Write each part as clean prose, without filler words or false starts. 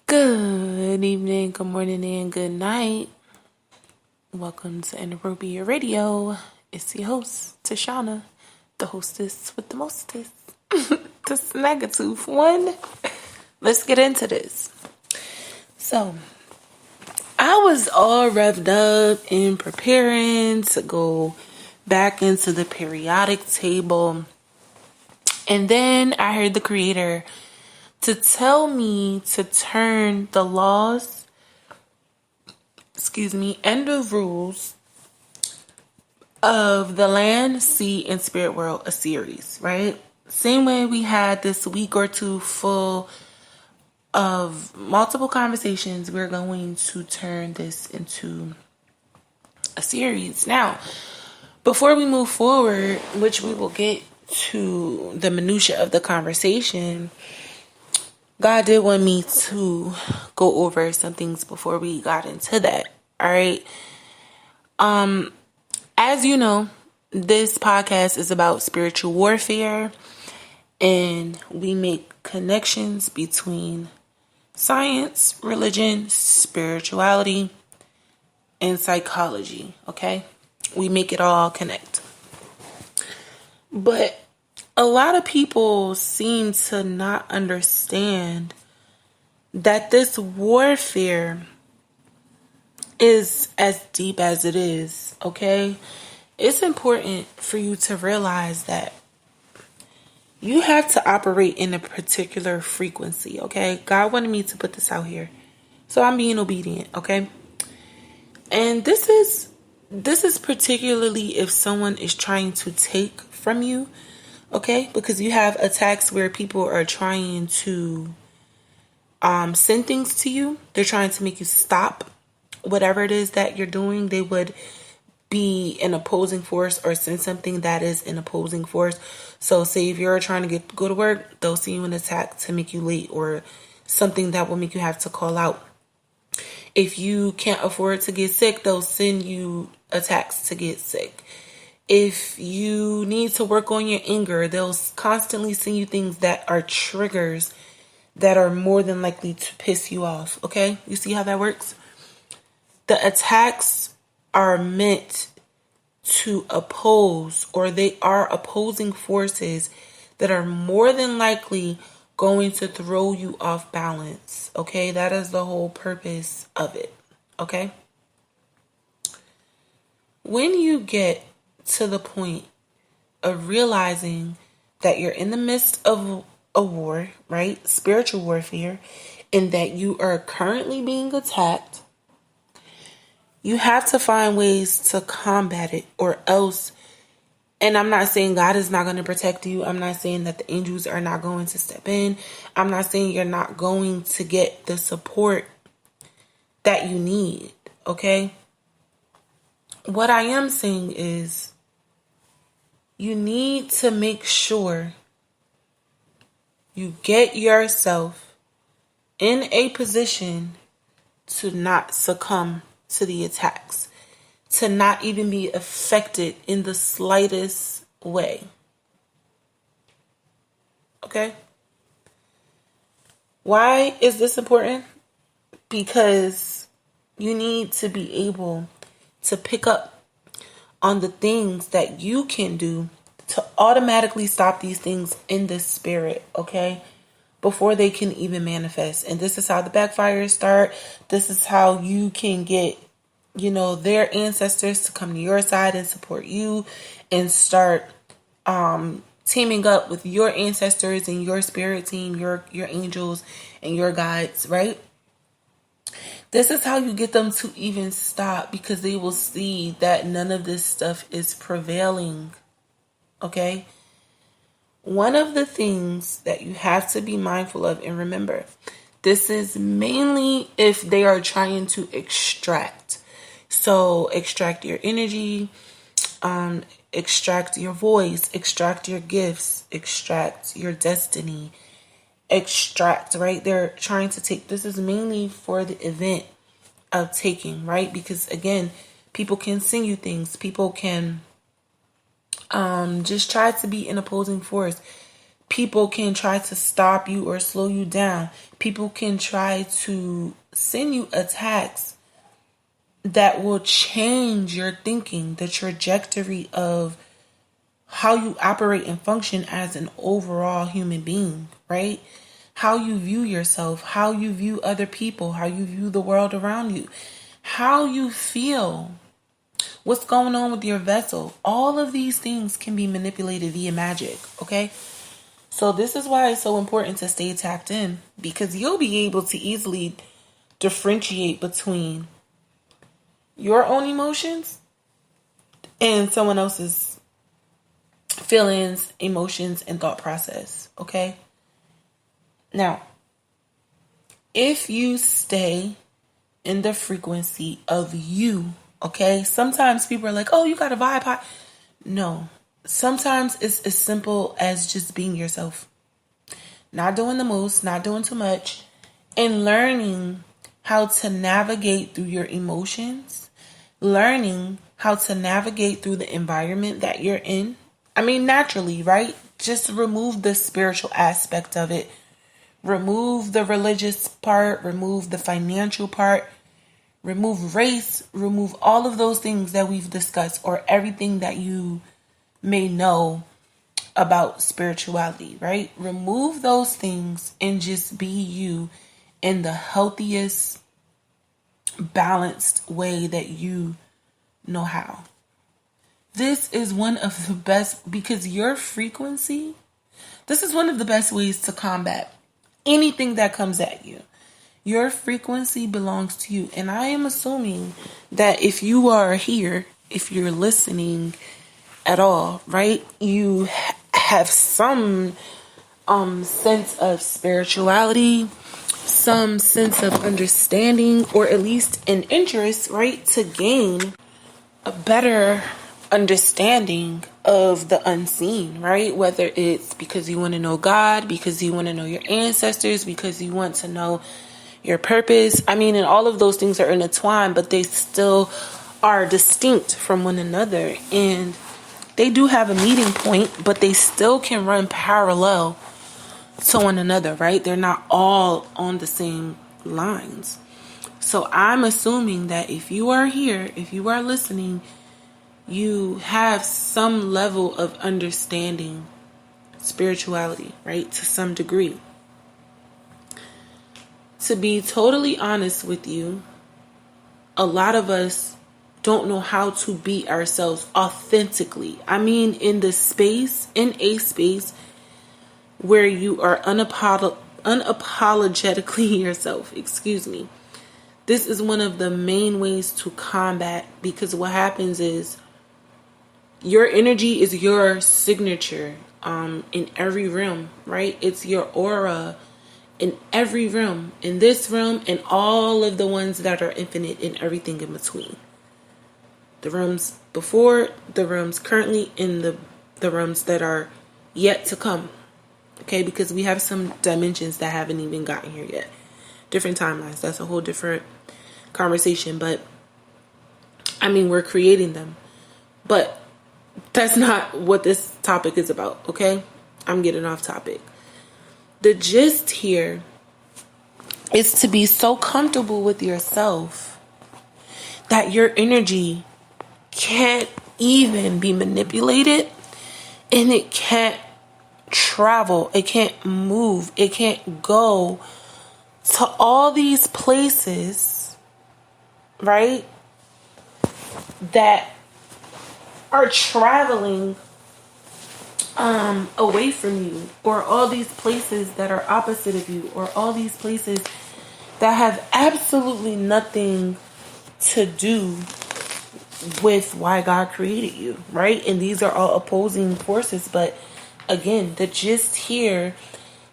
Good evening, good morning, and good night. Welcome to Inappropriate Radio. It's your host, Tashana, the hostess with the mostest, the snaggletooth one. Let's get into this. So, I was all revved up and preparing to go back into the periodic table. And then I heard the creator to tell me to turn the laws, and the rules of the land, sea, and spirit world a series, right? Same way we had this week or two full of multiple conversations, we're going to turn this into a series. Now, before we move forward, which we will get to the minutia of the conversation, God did want me to go over some things before we got into that. All right. As you know, this podcast is about spiritual warfare, and we make connections between science, religion, spirituality, and psychology. Okay. We make it all connect. But a lot of people seem to not understand that this warfare is as deep as it is, okay? It's important for you to realize that you have to operate in a particular frequency, okay? God wanted me to put this out here, so I'm being obedient, okay? And this is particularly if someone is trying to take from you, okay? Because you have attacks where people are trying to send things to you. They're trying to make you stop whatever it is that you're doing. They would be an opposing force or send something that is an opposing force. So say if you're trying to go to work, they'll send you an attack to make you late, or something that will make you have to call out. If you can't afford to get sick, they'll send you attacks to get sick. If you need to work on your anger, they'll constantly send you things that are triggers that are more than likely to piss you off. Okay? You see how that works? The attacks are meant to oppose, or they are opposing forces that are more than likely going to throw you off balance. Okay? That is the whole purpose of it. Okay? When you get to the point of realizing that you're in the midst of a war, right? Spiritual warfare, and that you are currently being attacked, you have to find ways to combat it, or else, and I'm not saying God is not going to protect you. I'm not saying that the angels are not going to step in. I'm not saying you're not going to get the support that you need, okay? What I am saying is you need to make sure you get yourself in a position to not succumb to the attacks, to not even be affected in the slightest way. Okay? Why is this important? Because you need to be able to pick up on the things that you can do to automatically stop these things in the spirit, okay? Before they can even manifest. And this is how the backfires start. This is how you can get, their ancestors to come to your side and support you, and start teaming up with your ancestors and your spirit team, your angels and your guides, right? This is how you get them to even stop, because they will see that none of this stuff is prevailing. Okay? One of the things that you have to be mindful of, and remember, this is mainly if they are trying to extract. So extract your energy, extract your voice, extract your gifts, extract your destiny, extract, right? They're trying to take, this is mainly for the event of taking, right? Because again, people can send you things. People can just try to be an opposing force. People can try to stop you or slow you down. People can try to send you attacks that will change your thinking, the trajectory of how you operate and function as an overall human being, right? How you view yourself, how you view other people, how you view the world around you, how you feel, what's going on with your vessel. All of these things can be manipulated via magic, okay? So this is why it's so important to stay tapped in, because you'll be able to easily differentiate between your own emotions and someone else's feelings, emotions, and thought process, okay? Now, if you stay in the frequency of you, okay? Sometimes people are like, oh, you got a vibe high. No. Sometimes it's as simple as just being yourself. Not doing the most, not doing too much, and learning how to navigate through your emotions, learning how to navigate through the environment that you're in. I mean, naturally, right? Just remove the spiritual aspect of it. Remove the religious part, remove the financial part, remove race, remove all of those things that we've discussed, or everything that you may know about spirituality, right? Remove those things and just be you in the healthiest, balanced way that you know how. This is one of the best, because your frequency, this is one of the best ways to combat anything that comes at you. Your frequency belongs to you. And I am assuming that if you are here, if you're listening at all, right, you have some sense of spirituality, some sense of understanding, or at least an interest, right, to gain a better understanding of the unseen, right? Whether it's because you want to know God, because you want to know your ancestors, because you want to know your purpose. I mean, and all of those things are intertwined, but they still are distinct from one another. And they do have a meeting point, but they still can run parallel to one another, right? They're not all on the same lines. So I'm assuming that if you are here, if you are listening, you have some level of understanding spirituality, right? To some degree. To be totally honest with you, a lot of us don't know how to be ourselves authentically. I mean, in a space where you are unapologetically yourself, This is one of the main ways to combat, because what happens is your energy is your signature in every realm, right? It's your aura in every realm, in this realm and all of the ones that are infinite and everything in between. The realms before, the realms currently, and the realms that are yet to come. Okay, because we have some dimensions that haven't even gotten here yet. Different timelines. That's a whole different conversation. But, I mean, we're creating them. But that's not what this topic is about, okay? I'm getting off topic. The gist here is to be so comfortable with yourself that your energy can't even be manipulated, and it can't travel, it can't move, it can't go to all these places, right, that are traveling away from you, or all these places that are opposite of you, or all these places that have absolutely nothing to do with why God created you, right? And these are all opposing forces. But again, the gist here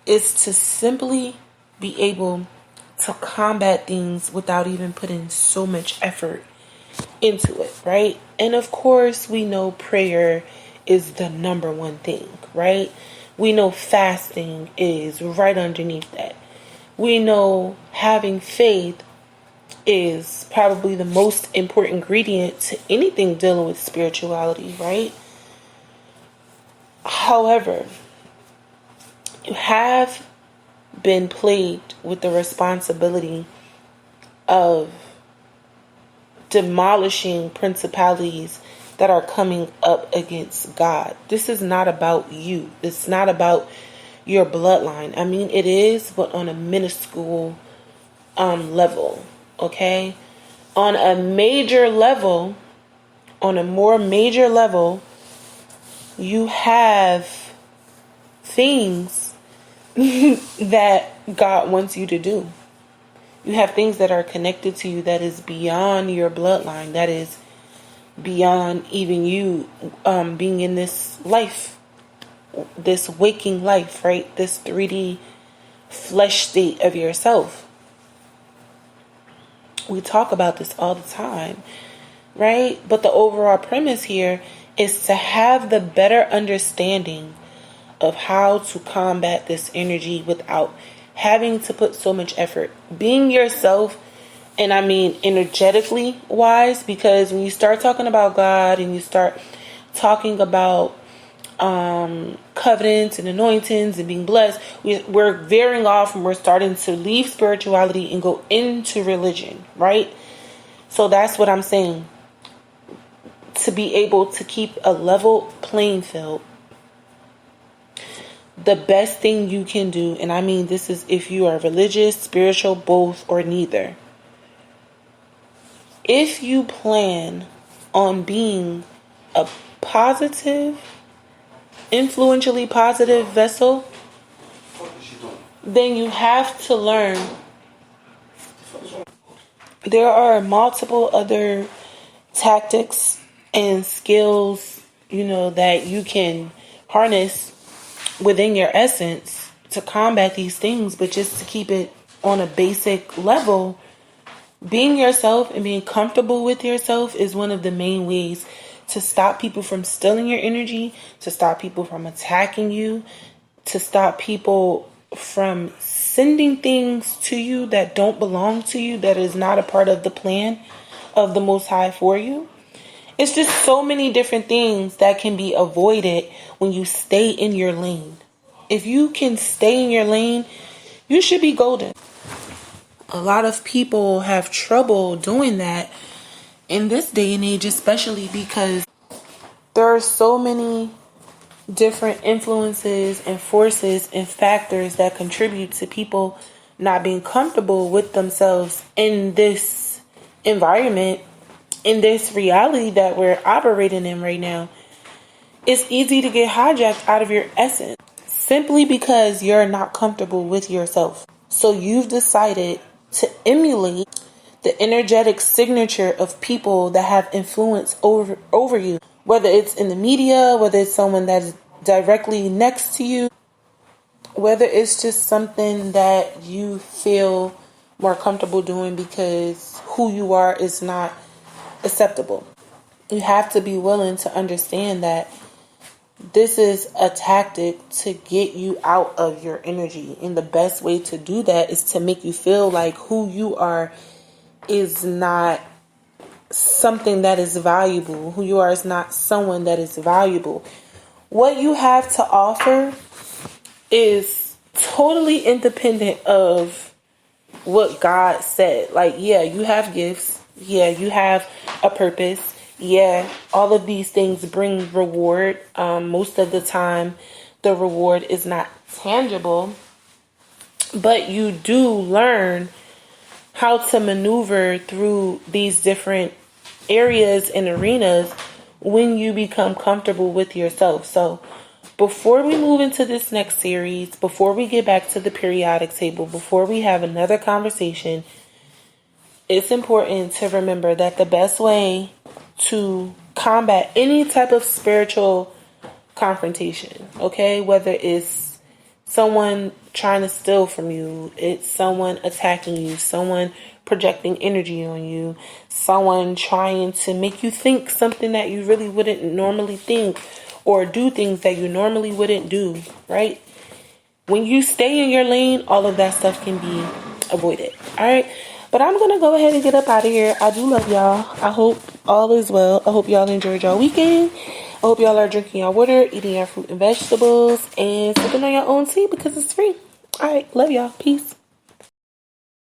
is to simply be able to combat things without even putting so much effort into it, right? And of course, we know prayer is the number one thing, right? We know fasting is right underneath that. We know having faith is probably the most important ingredient to anything dealing with spirituality, right? However, You have been plagued with the responsibility of demolishing principalities that are coming up against God. This is not about you. It's not about your bloodline. I mean, it is, but on a minuscule level, okay? On a major level, on a more major level, you have things that God wants you to do. You have things that are connected to you that is beyond your bloodline, that is beyond even you being in this life, this waking life, right? This 3D flesh state of yourself. We talk about this all the time, right? But the overall premise here is to have the better understanding of how to combat this energy without having to put so much effort. Being yourself, and I mean energetically wise, because when you start talking about God and you start talking about covenants and anointings and being blessed, we're veering off and we're starting to leave spirituality and go into religion, right? So that's what I'm saying. To be able to keep a level playing field, the best thing you can do, and I mean this is if you are religious, spiritual, both, or neither. If you plan on being a positive, influentially positive vessel, then you have to learn. There are multiple other tactics and skills, that you can harness within your essence to combat these things, but just to keep it on a basic level, being yourself and being comfortable with yourself is one of the main ways to stop people from stealing your energy, to stop people from attacking you, to stop people from sending things to you that don't belong to you, that is not a part of the plan of the Most High for you. It's just so many different things that can be avoided when you stay in your lane. If you can stay in your lane, you should be golden. A lot of people have trouble doing that in this day and age, especially because there are so many different influences and forces and factors that contribute to people not being comfortable with themselves in this environment, in this reality that we're operating in right now. It's easy to get hijacked out of your essence simply because you're not comfortable with yourself. So you've decided to emulate the energetic signature of people that have influence over you, whether it's in the media, whether it's someone that's directly next to you, whether it's just something that you feel more comfortable doing because who you are is not acceptable. You have to be willing to understand that this is a tactic to get you out of your energy. And the best way to do that is to make you feel like who you are is not something that is valuable. Who you are is not someone that is valuable. What you have to offer is totally independent of what God said. Like, yeah, you have gifts. Yeah, you have a purpose. Yeah, all of these things bring reward. Most of the time, the reward is not tangible, but you do learn how to maneuver through these different areas and arenas when you become comfortable with yourself. So before we move into this next series, before we get back to the periodic table, before we have another conversation, it's important to remember that the best way to combat any type of spiritual confrontation, okay, whether it's someone trying to steal from you, it's someone attacking you, someone projecting energy on you, someone trying to make you think something that you really wouldn't normally think, or do things that you normally wouldn't do, right? When you stay in your lane, all of that stuff can be avoided, all right? But I'm going to go ahead and get up out of here. I do love y'all. I hope all is well. I hope y'all enjoyed y'all weekend. I hope y'all are drinking your water, eating your fruit and vegetables, and sipping on your own tea because it's free. All right. Love y'all. Peace.